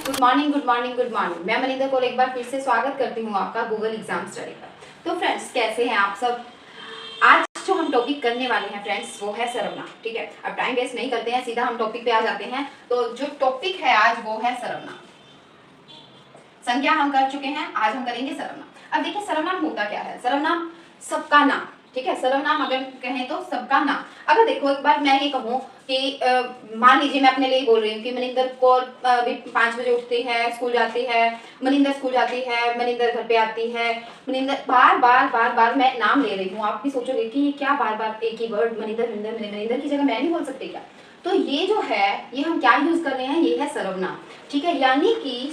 Good morning good morning good morning. मैं मनिंदर को एक बार फिर से स्वागत करती हूँ आपका गूगल एग्जाम स्टडी पर। तो फ्रेंड्स, कैसे हैं आप सब। आज जो हम टॉपिक करने वाले हैं फ्रेंड्स वो है सर्वनाम। ठीक है, अब टाइम वेस्ट नहीं करते हैं, सीधा हम टॉपिक पे आ जाते हैं। तो जो टॉपिक है आज वो है सर्वनाम। संज्ञा हम कर चुके हैं, आज हम करेंगे सर्वनाम। अब देखिए सर्वनाम होता क्या है। सर्वनाम सबका नाम। ठीक है, सर्वनाम अगर कहें तो सबका नाम। अगर देखो एक बार मैं ये कहूँ कि मान लीजिए मैं अपने लिए बोल रही हूँ कि मनिंदर कौर भी 5 बजे उठती है, स्कूल जाती है, मनिंदर स्कूल जाती है, मनिंदर घर पे आती है, मनिंदर बार बार बार बार मैं नाम ले रही हूँ। आप भी सोचोगे कि ये क्या बार बार एक ही वर्ड मनिंदर मनिंदर मनिंदर की जगह मैं नहीं बोल सकती क्या। तो ये जो है ये हम क्या यूज कर रहे हैं, ये है सर्वनाम। ठीक है, यानी कि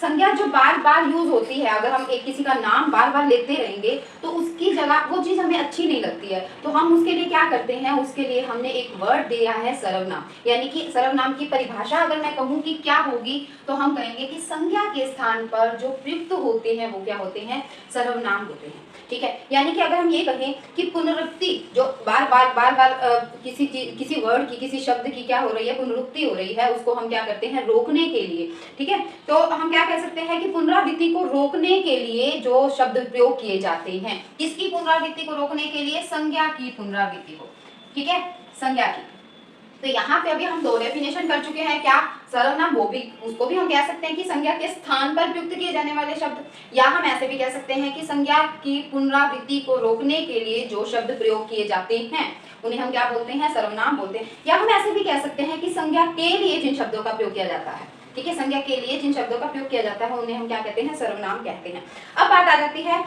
संज्ञा जो बार बार यूज होती है। अगर हम एक किसी का नाम बार बार लेते रहेंगे तो उसकी जगह वो चीज हमें अच्छी नहीं लगती है, तो हम उसके लिए क्या करते हैं, उसके लिए हमने एक वर्ड दिया है सर्वनाम। यानी कि सर्वनाम की परिभाषा अगर मैं कहूँ कि क्या होगी तो हम कहेंगे कि संज्ञा के स्थान पर जो प्रयुक्त होते हैं वो क्या होते हैं, सर्वनाम होते हैं। ठीक है, यानी कि अगर हम ये कहें कि पुनरुक्ति जो बार बार किसी वर्ड की, किसी शब्द की क्या हो रही है, पुनरुक्ति हो रही है, उसको हम क्या करते हैं, रोकने के लिए। ठीक है, तो हम क्या कह सकते हैं कि पुनरावृत्ति को रोकने के लिए जो शब्द प्रयोग किए जाते हैं। किसकी पुनरावृत्ति को रोकने के लिए, संज्ञा की पुनरावृत्ति को। ठीक है, संज्ञा की। तो यहाँ पे अभी हम दो डेफिनेशन कर चुके हैं। क्या, सर्वनाम, वो भी उसको भी हम कह सकते हैं कि संज्ञा के स्थान पर प्रयुक्त किए जाने वाले शब्द, या हम ऐसे भी कह सकते हैं कि संज्ञा की पुनरावृत्ति को रोकने के लिए जो शब्द प्रयोग किए जाते हैं उन्हें हम क्या बोलते हैं, सर्वनाम बोलते हैं। या हम ऐसे भी कह सकते हैं कि संज्ञा के लिए जिन शब्दों का प्रयोग किया जाता है, ठीक है, संज्ञा के लिए जिन शब्दों का प्रयोग किया जाता है उन्हें हम क्या कहते हैं, सर्वनाम कहते हैं। अब बात आ जाती है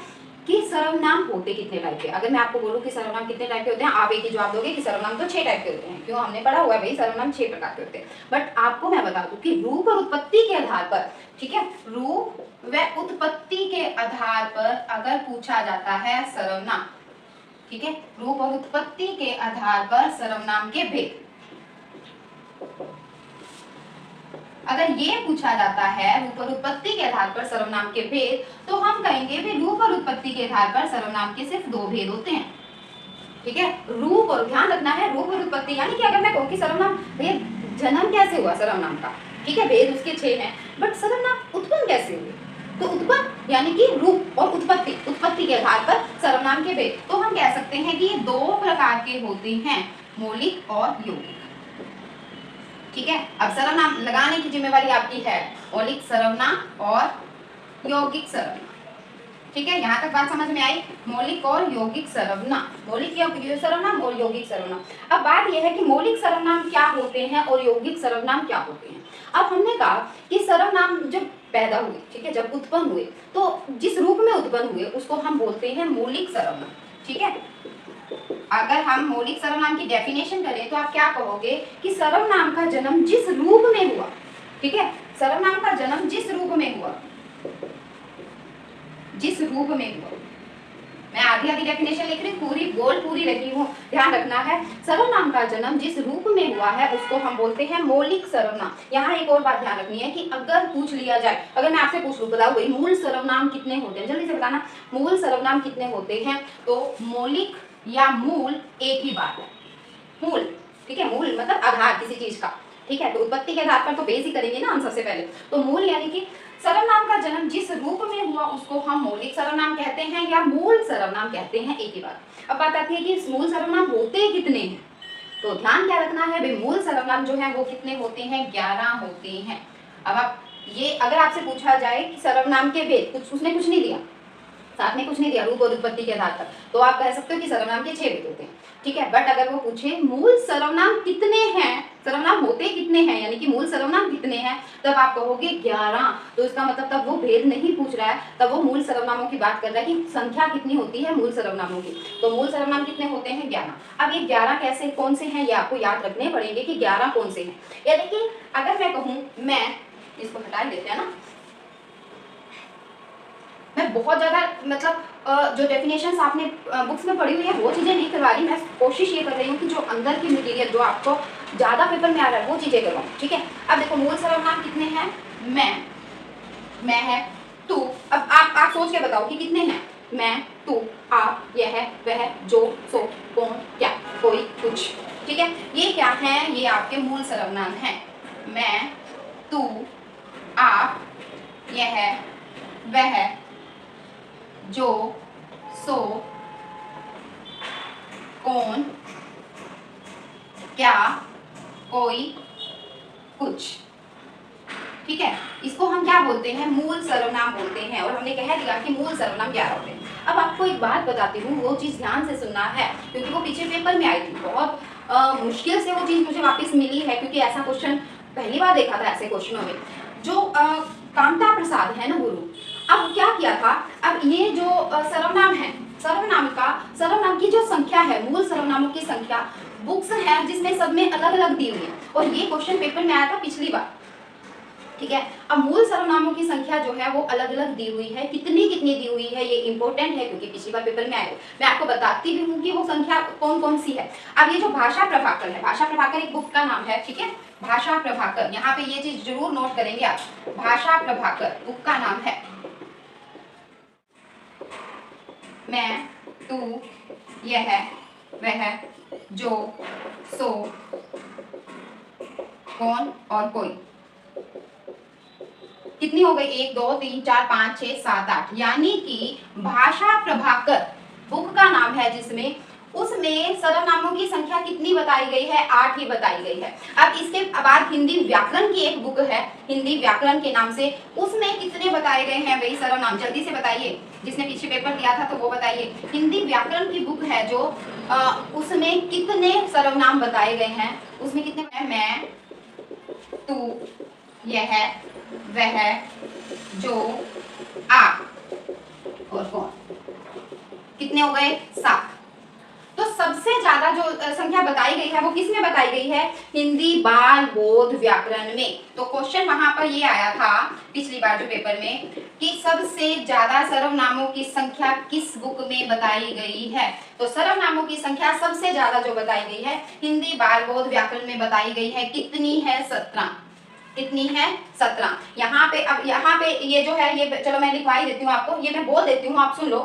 कि सर्वनाम होते कितने टाइप के। अगर मैं आपको बोलूं कि सर्वनाम कितने टाइप के होते हैं, आप एक ही जवाब दोगे कि सर्वनाम तो 6 टाइप के होते हैं। क्यों, हमने पढ़ा हुआ है भाई, सर्वनाम 6 प्रकार के होते हैं। बट आपको मैं बता दूं कि रूप और उत्पत्ति के आधार पर, ठीक है, रूप व उत्पत्ति के आधार पर अगर पूछा जाता है सर्वनाम, ठीक है, रूप और उत्पत्ति के आधार पर सर्वनाम के भेद, अगर ये पूछा जाता है रूप और उत्पत्ति के आधार पर सर्वनाम के भेद, तो हम कहेंगे भी रूप और उत्पत्ति के आधार पर सर्वनाम के सिर्फ 2 भेद होते हैं। ठीक है, रूप, और ध्यान रखना है रूप और उत्पत्ति, यानी कि अगर मैं कहूँ कि सर्वनाम भैया जन्म कैसे हुआ सर्वनाम का, ठीक है, भेद उसके 6 हैं, बट सर्वनाम उत्पन्न कैसे हुए, तो उत्पन्न यानी कि रूप और उत्पत्ति के आधार पर सर्वनाम के भेद। तो हम कह सकते हैं कि ये 2 प्रकार के होते हैं, मौलिक और यौगिक। ठीक है, अब सर्वनाम लगाने की जिम्मेवारी आपकी है, मौलिक सर्वनाम और यौगिक सर्वनाम। ठीक है, यहाँ तक बात समझ में आई, मौलिक और यौगिक सर्वनाम, मौलिक सर्वनाम और यौगिक सर्वनाम। अब बात यह है कि मौलिक सर्वनाम क्या होते हैं और यौगिक सर्वनाम क्या होते हैं। अब हमने कहा कि सर्वनाम जब पैदा हुए, ठीक है, जब उत्पन्न हुए, तो जिस रूप में उत्पन्न हुए उसको हम बोलते हैं मौलिक सर्वनाम। ठीक है, अगर हम मौलिक सर्वनाम की डेफिनेशन करें तो आप क्या कहोगे कि सर्वनाम का जन्म जिस रूप में हुआ, ठीक है, सर्वनाम का जन्म जिस रूप में हुआ, जिस रूप में हुआ, मैं आधी डेफिनेशन लिख रही हूँ, पूरी गोल पूरी रखी हूँ, ध्यान रखना है। सर्वनाम का जन्म जिस रूप में हुआ है उसको हम बोलते हैं मौलिक सर्वनाम। यहाँ एक और बात ध्यान रखनी है कि अगर पूछ लिया जाए, अगर मैं आपसे पूछ लूँ, बताओ भाई मूल सर्वनाम कितने होते हैं, जल्दी से बताना, मूल सर्वनाम कितने होते हैं। तो मौलिक या मूल एक ही बात है, मूल, ठीक है, मूल मतलब आधार किसी चीज का। ठीक है, तो उत्पत्ति के आधार पर तो बेस ही करेंगे ना हम सबसे पहले। तो मूल यानी कि सर्वनाम का जन्म जिस रूप में हुआ उसको हम मौलिक सर्वनाम कहते हैं या मूल सर्वनाम कहते हैं, एक ही बात। अब बात आती है कि मूल सर्वनाम होते कितने हैं, तो ध्यान क्या रखना है भाई, मूल सर्वनाम जो है वो कितने होते हैं, 11 होते हैं। अब आप ये अगर आपसे पूछा जाए कि सर्वनाम के भेद, कुछ उसने कुछ नहीं दिया, साथ में कुछ नहीं दिया, रूप और उत्पत्ति के आधार पर, तो आप कह सकते हो कि सर्वनाम के 6 भेद होते हैं। ठीक है, बट अगर वो पूछे मूल सर्वनाम कितने हैं, सर्वनाम होते कितने हैं, यानी कि मूल सर्वनाम कितने हैं, तब आप कहोगे 11। तो इसका मतलब तब वो भेद नहीं पूछ रहा है, तब वो मूल सर्वनामों की बात कर रहा है कि संख्या कितनी होती है मूल सर्वनामों की। तो मूल सर्वनाम कितने होते हैं, 11। अब ये 11 कैसे, कौन से हैं, ये आपको याद रखने पड़ेंगे कि 11 कौन से हैं। यानी कि अगर मैं कहूँ, मैं इसको हटा देते हैं ना, मैं बहुत ज़्यादा मतलब जो डेफिनेशंस आपने बुक्स में पढ़ी हुई है वो चीज़ें नहीं करवा रही, मैं कोशिश ये कर रही हूँ कि जो अंदर की मटेरियल जो आपको ज़्यादा पेपर में आ रहा है वो चीज़ें करवाऊँ। ठीक है, अब देखो मूल सर्वनाम कितने हैं, मैं है, तू। अब आप सोच के बताओ कि कितने हैं, मैं, तू, आप, यह, वह, जो, सो, कौन, क्या, कोई, कुछ। ठीक है, ये क्या है, ये आपके मूल सर्वनाम हैं। मैं, तू, आप, यह, वह, जो, सो, कौन, क्या, कोई, कुछ। ठीक है, इसको हम क्या बोलते हैं? मूल सर्वनाम बोलते हैं। और हमने कह दिया कि मूल सर्वनाम 11 होते हैं। अब आपको एक बात बताती हूँ, वो चीज़ ध्यान से सुनना है, क्योंकि वो पीछे पेपर में आई थी। बहुत मुश्किल से वो चीज़ मुझे वापस मिली है, क्योंकि ऐसा क्वेश्चन पहली बार देखा था ऐसे क्वेश्चनों में। जो कामता प्रसाद है ना गुरु, अब क्या किया था, अब ये जो सर्वनाम है, सर्वनाम की जो संख्या है, मूल सर्वनामों की संख्या, बुक्स है जिसमें सब में अलग अलग दी हुई है। और ये क्वेश्चन पेपर में आया था पिछली बार। ठीक है, अब मूल सर्वनामों की संख्या जो है वो अलग अलग दी हुई है। कितनी कितनी दी हुई है ये इंपॉर्टेंट है, क्योंकि पिछली बार पेपर में आए। मैं आपको बताती भी हूँ कि वो संख्या कौन कौन सी है। अब ये जो भाषा प्रभाकर है, भाषा प्रभाकर एक बुक का नाम है। ठीक है, भाषा प्रभाकर, यहाँ पे ये चीज जरूर नोट करेंगे आप। भाषा प्रभाकर बुक का नाम है। मैं, तू, यह, वह, जो, सो, कौन और कोई। कितनी हो गई? 1 2 3 4 5 6 7 8। यानी कि भाषा प्रभाकर बुक का नाम है, जिसमें उसमें सर्वनामों की संख्या कितनी बताई गई है? 8 ही बताई गई है। अब इसके बाद हिंदी व्याकरण की एक बुक है, हिंदी व्याकरण के नाम से, उसमें कितने बताए गए हैं वही सर्वनाम? जल्दी से बताइए, जिसने पीछे पेपर दिया था तो वो बताइए। हिंदी व्याकरण की बुक है जो उसमें कितने सर्वनाम बताए गए हैं? उसमें कितने? मैं, तू, यह, वह, जो, आप और कौन। कितने हो गए? 7। तो सबसे ज्यादा जो संख्या बताई गई है वो किस में बताई गई है? हिंदी बाल बोध व्याकरण में। तो क्वेश्चन वहां पर ये आया था पिछली बार जो पेपर में, कि सबसे ज्यादा सर्वनामों की संख्या किस बुक में बताई गई है? तो सर्वनामों की संख्या सबसे ज्यादा जो बताई गई है हिंदी बाल बोध व्याकरण में बताई गई है। कितनी है? 17। कितनी है? 17। यहाँ पे, अब यहाँ पे ये जो है, ये चलो मैं लिखवा ही देती हूँ आपको, ये मैं बोल देती हूँ, आप सुन लो,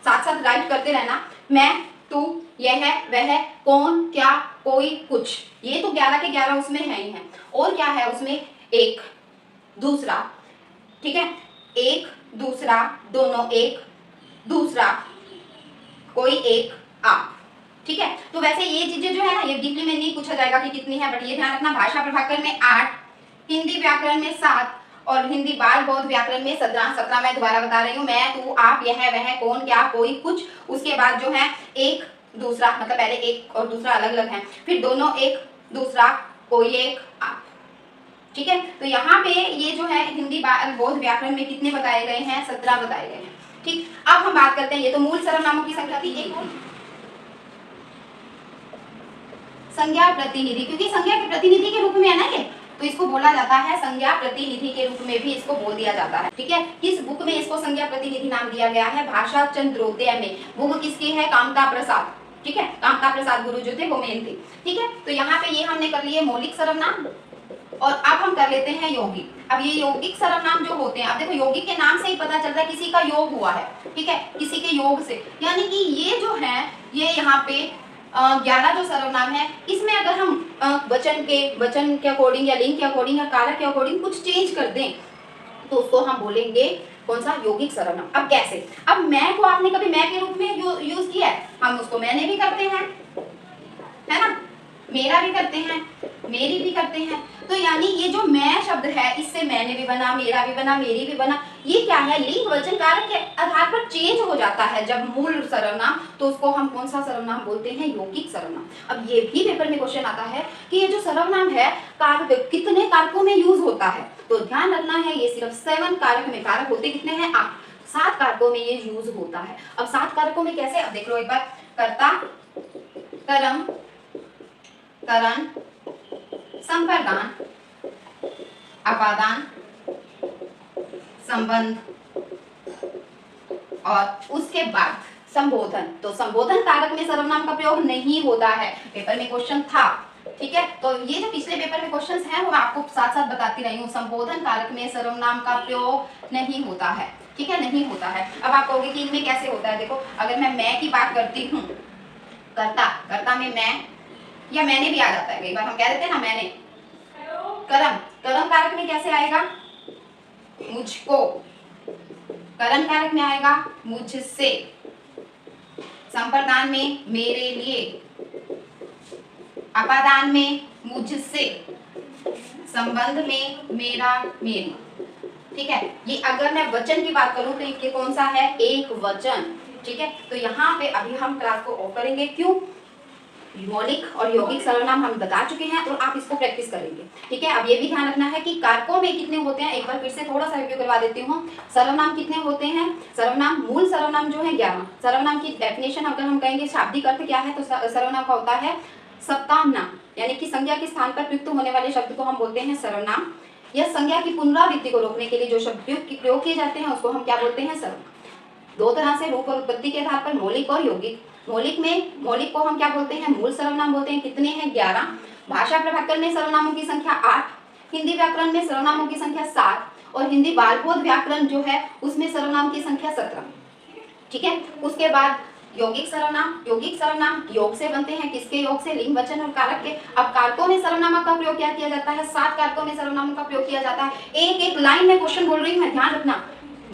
साथ साथ राइट करते रहना। मैं, तू, यह, वह, कौन, क्या, कोई, कुछ। ये तो 11 के 11 उसमें है ही है। और क्या है उसमें? एक, दूसरा। ठीक है, एक, दूसरा, दोनों, एक, दूसरा, कोई, एक, आप। ठीक है, तो वैसे ये चीजें जो है ना, ये डीपली में नहीं पूछा जाएगा कि कितनी है, बट ये ध्यान रखना, भाषा प्रभाकर में 8, हिंदी व्याकरण में 7 और हिंदी बाल बौद्ध व्याकरण में 17। 17 मैं दोबारा बता रही हूँ। मैं, तू, आप, यह, वह, कौन, क्या, कोई, कुछ। उसके बाद जो है एक, दूसरा, मतलब पहले एक और दूसरा अलग अलग है, फिर दोनों, एक, दूसरा, कोई, एक, आप। ठीक है, तो यहाँ पे ये जो है हिंदी बाल बौद्ध व्याकरण में कितने बताए गए हैं? 17 बताए गए हैं। ठीक, अब हम बात करते हैं, ये तो मूल सर्वनामों की संख्या थी। एक और संज्ञा प्रतिनिधि, क्योंकि संज्ञा के प्रतिनिधि के रूप में है ना ये, तो इसको बोला जाता है संज्ञा प्रतिनिधि के रूप में भी इसको बोल दिया जाता है। ठीक है, किस बुक में इसको संज्ञा प्रतिनिधि नाम दिया गया है? भाषा चंद्रोदय में। बुक किसकी है? कामता प्रसाद। ठीक है, कामता प्रसाद गुरु जो थे वो मेन थे। ठीक है, तो यहाँ पे ये हमने कर लिए मौलिक सर्वनाम, और अब हम कर लेते हैं यौगिक। अब ये यौगिक सर्वनाम जो होते हैं, अब देखो यौगिक के नाम से ही पता चल रहा है किसी का योग हुआ है। ठीक है, किसी के योग से, यानी कि ये जो है, ये यहाँ पे 11 जो सर्वनाम है, इसमें अगर हम वचन के अकॉर्डिंग या लिंग के अकॉर्डिंग या कारक के अकॉर्डिंग कुछ चेंज कर दें, तो उसको हम बोलेंगे कौन सा? यौगिक सर्वनाम। अब कैसे? अब मैं को आपने कभी मैं के रूप में यूज किया है? हम उसको मैंने भी करते हैं, है ना, मेरा भी करते हैं, मेरी भी करते हैं। तो यानी ये जो मैं शब्द है, इससे मैंने भी बना, मेरा भी बना, मेरी भी बना। ये क्या है? लिंग वचन कारक के आधार पर चेंज हो जाता है जब मूल सर्वनाम, तो उसको हम कौन सा सर्वनाम बोलते हैं? यौगिक सर्वनाम। अब ये भी पेपर में क्वेश्चन आता है कि ये जो सर्वनाम है कारक कितने कारकों में यूज होता है? तो ध्यान रखना है, ये सिर्फ 7 कारक में। कारक होते कितने हैं? 8। 7 कारकों में ये यूज होता है। अब 7 कारकों में कैसे? अब देख लो एक बार, कर्ता, कर्म, करण, संप्रदान, अपादान, संबंध और उसके बाद संबोधन। तो संबोधन कारक में सर्वनाम का प्रयोग नहीं होता है, पेपर में क्वेश्चन था। ठीक है, तो ये जो पिछले पेपर में क्वेश्चंस हैं वो मैं आपको साथ साथ बताती रही हूँ। संबोधन कारक में सर्वनाम का प्रयोग नहीं होता है। ठीक है, नहीं होता है। अब आप कहोगे कि इनमें कैसे होता है? देखो, अगर मैं की बात करती हूँ, कर्ता में मैं या मैंने भी आ जाता है, कई बार हम कह देते हैं ना मैंने। कर्म कारक में कैसे आएगा? मुझको, करण कारक में आएगा मुझसे, संप्रदान में मेरे लिए, अपादान में मुझसे, संबंध में मेरा मेरी। ठीक है, ये अगर मैं वचन की बात करूं तो ये कौन सा है, एक वचन। ठीक है, तो यहाँ पे अभी हम क्लास को ऑफ करेंगे, क्यों, मौलिक और यौगिक सर्वनाम हम बता चुके हैं और आप इसको प्रैक्टिस करेंगे। ठीक है, अब ये भी ध्यान रखना है कि कारकों में कितने होते हैं, एक बार फिर से थोड़ा सा रिव्यू करवा देती हूँ। सर्वनाम कितने होते हैं, सर्वनाम, मूल सर्वनाम जो है 11। सर्वनाम की डेफिनेशन अगर हम कहेंगे शाब्दिक अर्थ क्या है, तो सर्वनाम का होता है सप्ताह नाम, यानी कि संज्ञा के स्थान पर प्रयुक्त होने वाले शब्द को हम बोलते हैं सर्वनाम। यह संज्ञा की पुनरावृत्ति को रोकने के लिए जो शब्द प्रयोग किए जाते हैं उसको हम क्या बोलते हैं, सर्वनाम। दो तरह से, रूप और उत्पत्ति के आधार पर, मौलिक और यौगिक। मौलिक को हम क्या बोलते हैं, मूल सर्वनाम बोलते हैं। कितने हैं, 11। भाषा प्रभाकर में सर्वनामों की संख्या 8, हिंदी व्याकरण में सर्वनामों की संख्या 7 और हिंदी बालबोध व्याकरण जो है उसमें सर्वनाम की संख्या 17। ठीक है, उसके बाद यौगिक सर्वनाम योग से बनते हैं, किसके योग से, लिंग, वचन और कारक के। अब कारकों में सर्वनामों का प्रयोग क्या किया जाता है, 7 कारकों में सर्वनामों का प्रयोग किया जाता है। एक एक लाइन में क्वेश्चन बोल रही हूँ मैं, ध्यान रखना,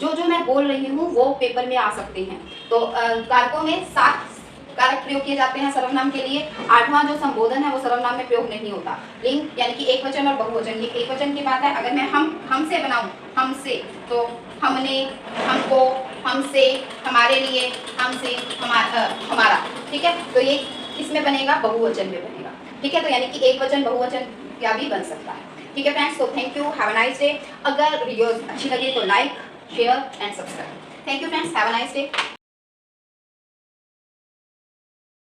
जो मैं बोल रही हूँ वो पेपर में आ सकते हैं। तो कारकों में 7 कारक प्रयोग किए जाते हैं सर्वनाम के लिए। 8वां जो संबोधन है वो सर्वनाम में प्रयोग नहीं होता। लिंग यानी कि एक वचन और बहुवचन, ये एक वचन की बात है। अगर मैं हमसे बनाऊं, हमसे, तो हमने, हमको, हमसे, हमारे लिए, हमसे, हमारा। ठीक है, तो ये इसमें बनेगा, बहुवचन में बनेगा। ठीक है, तो यानी कि एक वचन बहुवचन क्या भी बन सकता है। ठीक है फ्रेंड्स, तो thank you, have a nice day. अगर वीडियोस अच्छी लगे तो like, share and subscribe. Thank you friends, have a nice day.